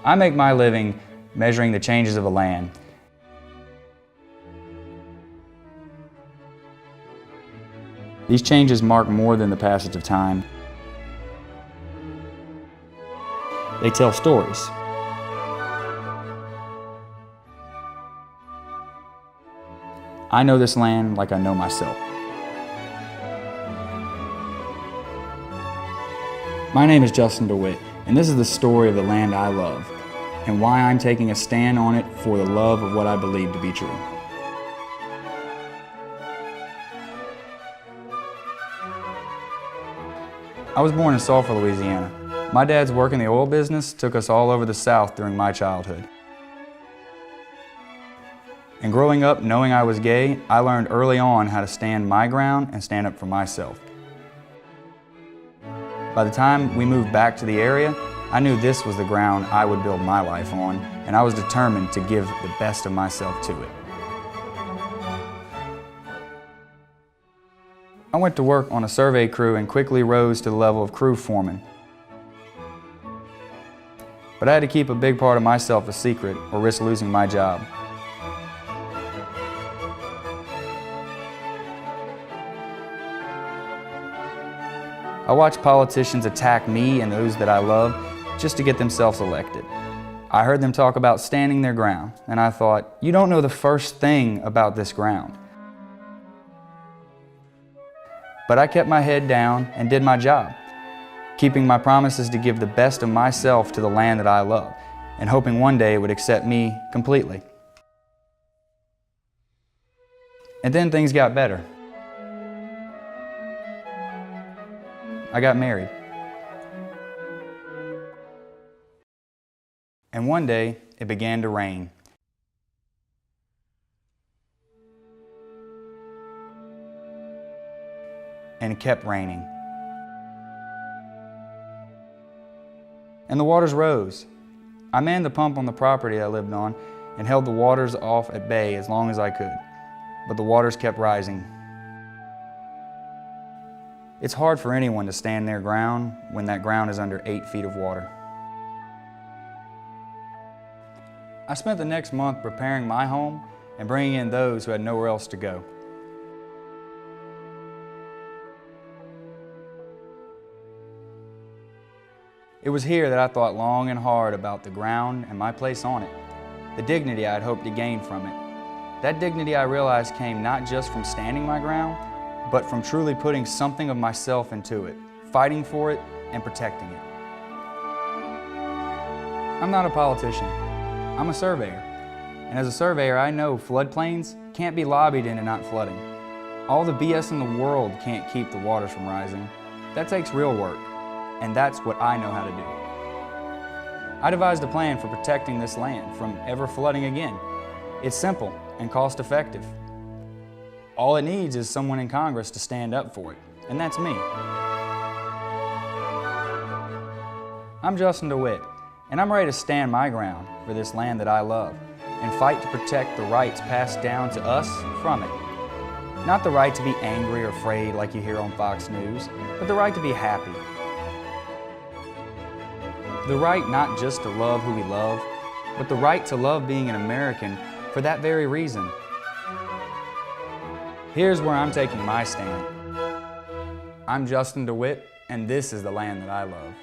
I make my living measuring the changes of a land. These changes mark more than the passage of time. They tell stories. I know this land like I know myself. My name is Justin DeWitt, and this is the story of the land I love, and why I'm taking a stand on it for the love of what I believe to be true. I was born in Sulphur, Louisiana. My dad's work in the oil business took us all over the South during my childhood. And growing up knowing I was gay, I learned early on how to stand my ground and stand up for myself. By the time we moved back to the area, I knew this was the ground I would build my life on, and I was determined to give the best of myself to it. I went to work on a survey crew and quickly rose to the level of crew foreman. But I had to keep a big part of myself a secret or risk losing my job. I watched politicians attack me and those that I love just to get themselves elected. I heard them talk about standing their ground, and I thought, you don't know the first thing about this ground. But I kept my head down and did my job, keeping my promises to give the best of myself to the land that I love, and hoping one day it would accept me completely. And then things got better. I got married. And one day, it began to rain. And it kept raining. And the waters rose. I manned the pump on the property I lived on and held the waters off at bay as long as I could. But the waters kept rising. It's hard for anyone to stand their ground when that ground is under 8 feet of water. I spent the next month preparing my home and bringing in those who had nowhere else to go. It was here that I thought long and hard about the ground and my place on it, the dignity I had hoped to gain from it. That dignity I realized came not just from standing my ground, but from truly putting something of myself into it, fighting for it and protecting it. I'm not a politician. I'm a surveyor. And as a surveyor, I know floodplains can't be lobbied into not flooding. All the BS in the world can't keep the waters from rising. That takes real work, and that's what I know how to do. I devised a plan for protecting this land from ever flooding again. It's simple and cost-effective. All it needs is someone in Congress to stand up for it, and that's me. I'm Justin DeWitt, and I'm ready to stand my ground for this land that I love and fight to protect the rights passed down to us from it. Not the right to be angry or afraid like you hear on Fox News, but the right to be happy. The right not just to love who we love, but the right to love being an American for that very reason. Here's where I'm taking my stand. I'm Justin DeWitt, and this is the land that I love.